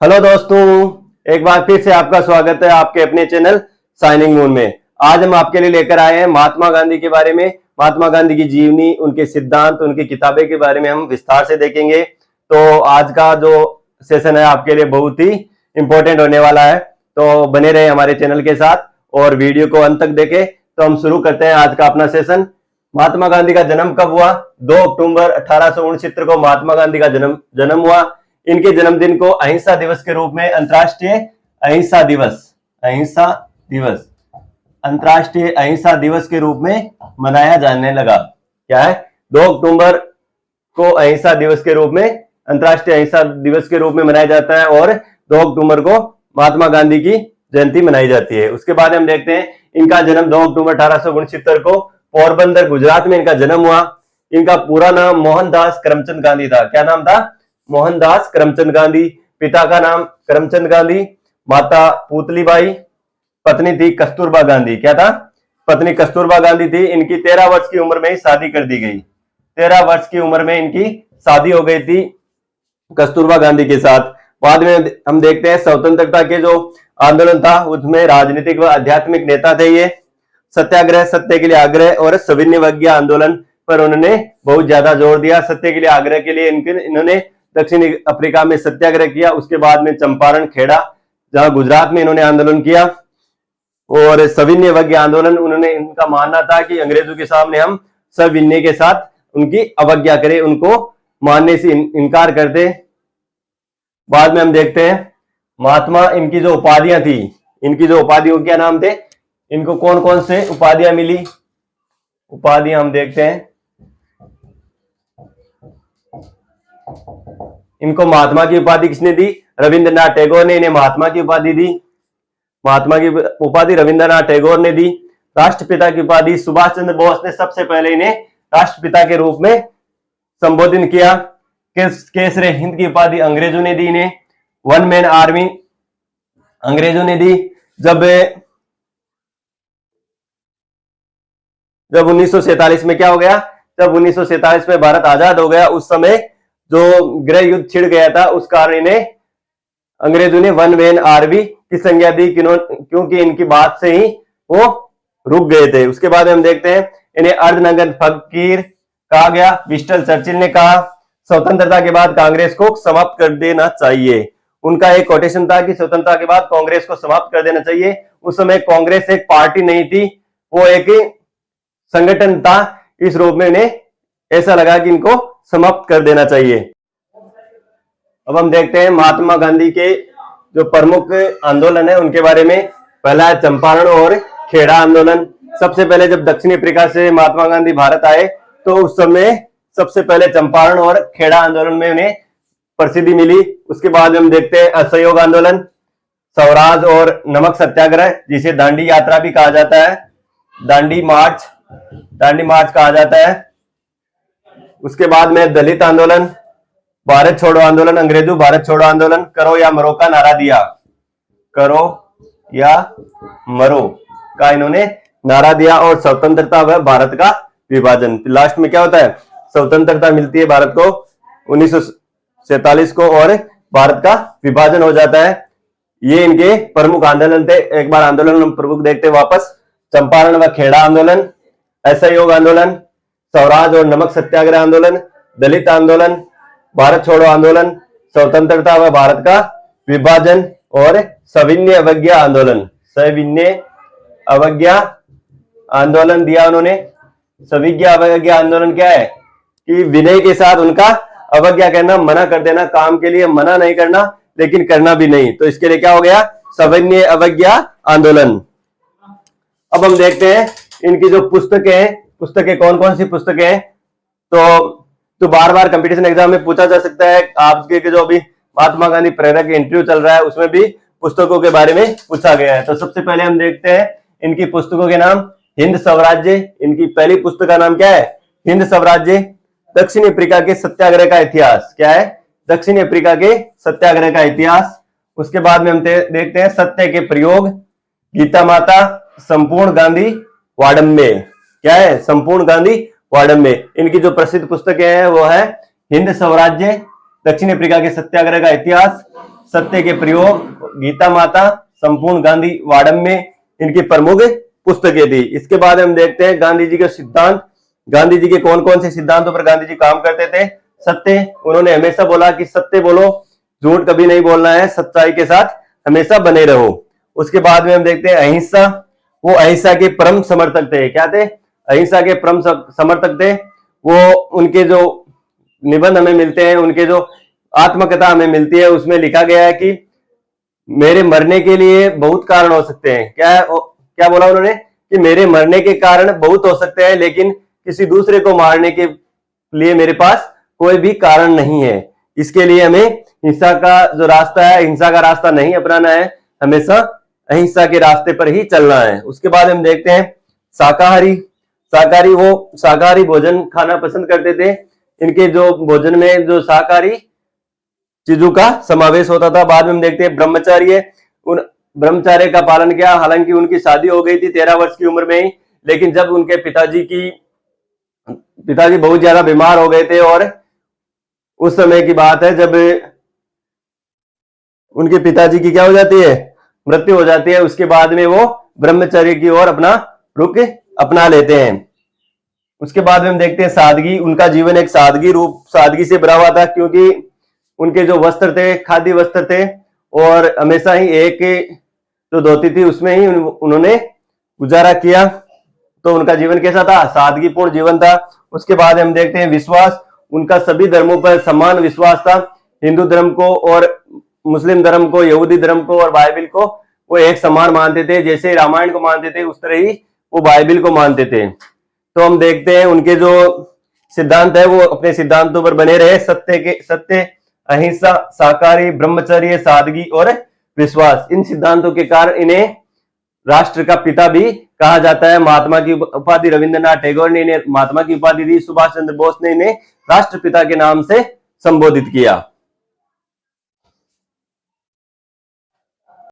Hello दोस्तों, एक बार फिर से आपका स्वागत है आपके अपने चैनल शाइनिंग मून में। आज हम आपके लिए लेकर आए हैं महात्मा गांधी के बारे में। महात्मा गांधी की जीवनी, उनके सिद्धांत, उनकी किताबें के बारे में हम विस्तार से देखेंगे। तो आज का जो सेशन है आपके लिए बहुत ही इंपॉर्टेंट होने वाला है, तो बने रहे हमारे चैनल के साथ और वीडियो को अंत तक देखें। तो हम शुरू करते हैं आज का अपना सेशन। महात्मा गांधी का जन्म कब हुआ? 2 अक्टूबर 1869 को महात्मा गांधी का जन्म हुआ। इनके जन्मदिन को अहिंसा दिवस के रूप में अंतर्राष्ट्रीय अहिंसा दिवस के रूप में मनाया जाने लगा। क्या है? 2 अक्टूबर को अहिंसा दिवस के रूप में, अंतर्राष्ट्रीय अहिंसा दिवस के रूप में मनाया जाता है और 2 अक्टूबर को महात्मा गांधी की जयंती मनाई जाती है। उसके बाद हम देखते हैं इनका जन्म 2 अक्टूबर 1869 को पोरबंदर गुजरात में इनका जन्म हुआ। इनका पूरा नाम मोहनदास करमचंद गांधी था। क्या नाम था? मोहनदास करमचंद गांधी। पिता का नाम करमचंद गांधी, माता पुतलीबाई, पत्नी थी कस्तूरबा गांधी। क्या था? पत्नी कस्तूरबा गांधी थी। इनकी 13 वर्ष की उम्र में ही शादी कर दी गई। 13 वर्ष की उम्र में इनकी शादी हो गई थी कस्तूरबा गांधी के साथ। बाद में हम देखते हैं स्वतंत्रता के जो आंदोलन था उसमें राजनीतिक व आध्यात्मिक नेता थे ये। सत्याग्रह, सत्य के लिए आग्रह और सविनय आंदोलन पर उन्होंने बहुत ज्यादा जोर दिया। सत्य के लिए आग्रह के लिए इन्होंने दक्षिणी अफ्रीका में सत्याग्रह किया। उसके बाद में चंपारण, खेड़ा, जहां गुजरात में इन्होंने आंदोलन किया। और सविनय आंदोलन, उन्होंने, इनका मानना था कि अंग्रेजों के सामने हम सविनय के साथ उनकी अवज्ञा करें, उनको मानने से इनकार कर दे। बाद में हम देखते हैं महात्मा, इनकी जो उपाधियां थी, इनकी जो उपाधियों क्या नाम थे, इनको कौन कौन से उपाधियां मिली, उपाधियां हम देखते हैं। इनको महात्मा की उपाधि किसने दी? रविंद्रनाथ टैगोर ने इन्हें महात्मा की उपाधि दी। महात्मा की उपाधि रविंद्रनाथ टैगोर ने दी। राष्ट्रपिता की उपाधि सुभाष चंद्र बोस ने सबसे पहले इन्हें राष्ट्रपिता के रूप में संबोधित किया। केसरे हिंद की उपाधि अंग्रेजों ने दी इन्हें। वन मैन आर्मी अंग्रेजों ने दी। जब 1947 में क्या हो गया? जब 1947 में भारत आजाद हो गया, उस समय जो गृह युद्ध छिड़ गया था, उस कारण इन्हें अंग्रेजों ने वन मैन आर्मी की संज्ञा दी, क्योंकि इनकी बात से ही वो रुक गए थे। उसके बाद हम देखते हैं इन्हें अर्धनग्न फकीर कहा गया। विंस्टन चर्चिल ने कहा स्वतंत्रता के बाद कांग्रेस को समाप्त कर देना चाहिए। उनका एक कोटेशन था कि स्वतंत्रता के बाद कांग्रेस को समाप्त कर देना चाहिए। उस समय कांग्रेस एक पार्टी नहीं थी, वो एक संगठन था। इस रूप में इन्हें ऐसा लगा कि इनको समाप्त कर देना चाहिए। अब हम देखते हैं महात्मा गांधी के जो प्रमुख आंदोलन है उनके बारे में। पहला है चंपारण और खेड़ा आंदोलन। सबसे पहले जब दक्षिण अफ्रीका से महात्मा गांधी भारत आए तो उस समय सबसे पहले चंपारण और खेड़ा आंदोलन में उन्हें प्रसिद्धि मिली। उसके बाद हम देखते हैं असहयोग आंदोलन, स्वराज और नमक सत्याग्रह, जिसे दांडी यात्रा भी कहा जाता है, दांडी मार्च कहा जाता है। उसके बाद में दलित आंदोलन, भारत छोड़ो आंदोलन, अंग्रेजों भारत छोड़ो आंदोलन, करो या मरो का नारा दिया, करो या मरो का इन्होंने नारा दिया। और स्वतंत्रता व भारत का विभाजन। लास्ट में क्या होता है? स्वतंत्रता मिलती है भारत को 1947 को और भारत का विभाजन हो जाता है। ये इनके प्रमुख आंदोलन थे। एक बार आंदोलन हम प्रमुख देखते हैं वापस। चंपारण व खेड़ा आंदोलन, असहयोग आंदोलन, स्वराज और नमक सत्याग्रह आंदोलन, दलित आंदोलन, भारत छोड़ो आंदोलन, स्वतंत्रता व भारत का विभाजन और सविनय अवज्ञा आंदोलन। सविनय अवज्ञा आंदोलन दिया उन्होंने। सविनय अवज्ञा आंदोलन क्या है? कि विनय के साथ उनका अवज्ञा करना, मना कर देना, काम के लिए मना नहीं करना लेकिन करना भी नहीं, तो इसके लिए क्या हो गया? सविनय अवज्ञा आंदोलन। अब हम देखते हैं इनकी जो पुस्तकें कौन कौन सी पुस्तकें हैं। तो बार बार कंपटीशन एग्जाम में पूछा जा सकता है। आपके जो अभी महात्मा गांधी प्रेरक इंटरव्यू चल रहा है उसमें भी पुस्तकों के बारे में पूछा गया है। तो सबसे पहले हम देखते हैं इनकी पुस्तकों के नाम। हिंद स्वराज्य, इनकी पहली पुस्तक का नाम क्या है? हिंद स्वराज्य। दक्षिण अफ्रीका के सत्याग्रह का इतिहास, क्या है? दक्षिण अफ्रीका के सत्याग्रह का इतिहास। उसके बाद में हम देखते हैं सत्य के प्रयोग, गीता माता, संपूर्ण गांधी वाडम्बे। क्या है? संपूर्ण गांधी वाडम्बे। इनकी जो प्रसिद्ध पुस्तकें हैं वो है हिंद स्वराज्य, दक्षिण अफ्रीका के सत्याग्रह का इतिहास, सत्य के प्रयोग, गीता माता, संपूर्ण गांधी वाडम में इनकी प्रमुख पुस्तकें थी। इसके बाद हम देखते हैं गांधी जी के सिद्धांत। गांधी जी के कौन कौन से सिद्धांतों पर गांधी जी काम करते थे? सत्य, उन्होंने हमेशा बोला कि सत्य बोलो, झूठ कभी नहीं बोलना है, सच्चाई के साथ हमेशा बने रहो। उसके बाद में हम देखते हैं अहिंसा, वो अहिंसा के परम समर्थक थे। क्या थे? अहिंसा के परम समर्थक थे। वो उनके जो निबंध हमें मिलते हैं, उनके जो आत्मकथा हमें मिलती है, उसमें लिखा गया है कि मेरे मरने के लिए बहुत कारण हो सकते हैं। क्या बोला उन्होंने? कि मेरे मरने के कारण बहुत हो सकते हैं, लेकिन किसी दूसरे को मारने के लिए मेरे पास कोई भी कारण नहीं है। इसके लिए हमें हिंसा का जो रास्ता है, हिंसा का रास्ता नहीं अपनाना है, हमेशा अहिंसा के रास्ते पर ही चलना है। उसके बाद हम देखते हैं शाकाहारी। वो शाकाहारी भोजन खाना पसंद करते थे। इनके जो भोजन में जो शाकाहारी चीजों का समावेश होता था। बाद में हम देखते हैं ब्रह्मचर्य। उन ब्रह्मचर्य का पालन किया। हालांकि उनकी शादी हो गई थी 13 वर्ष की उम्र में ही, लेकिन जब उनके पिताजी बहुत ज्यादा बीमार हो गए थे, और उस समय की बात है जब उनके पिताजी की क्या हो जाती है? मृत्यु हो जाती है। उसके बाद में वो ब्रह्मचर्य की ओर अपना रुख अपना लेते हैं। उसके बाद में हम देखते हैं सादगी। उनका जीवन एक सादगी से भरा हुआ था, क्योंकि उनके जो वस्त्र थे, खादी वस्त्र थे, और हमेशा ही एक जो धोती थी उसमें ही उन्होंने गुजारा किया। तो उनका जीवन कैसा था? सादगीपूर्ण जीवन था। उसके बाद हम देखते हैं विश्वास। उनका सभी धर्मों पर समान विश्वास था। हिंदू धर्म को और मुस्लिम धर्म को, यहूदी धर्म को और बाइबिल को वो एक समान मानते थे। जैसे रामायण को मानते थे, उस तरह ही वो बाइबिल को मानते थे। तो हम देखते हैं उनके जो सिद्धांत है, वो अपने सिद्धांतों पर बने रहे। सत्य, अहिंसा, शाकाहारी, ब्रह्मचर्य, सादगी और विश्वास। इन सिद्धांतों के कारण इन्हें राष्ट्र का पिता भी कहा जाता है। महात्मा की उपाधि रविंद्रनाथ टैगोर ने इन्हें महात्मा की उपाधि दी। सुभाष चंद्र बोस ने इन्हें राष्ट्रपिता के नाम से संबोधित किया।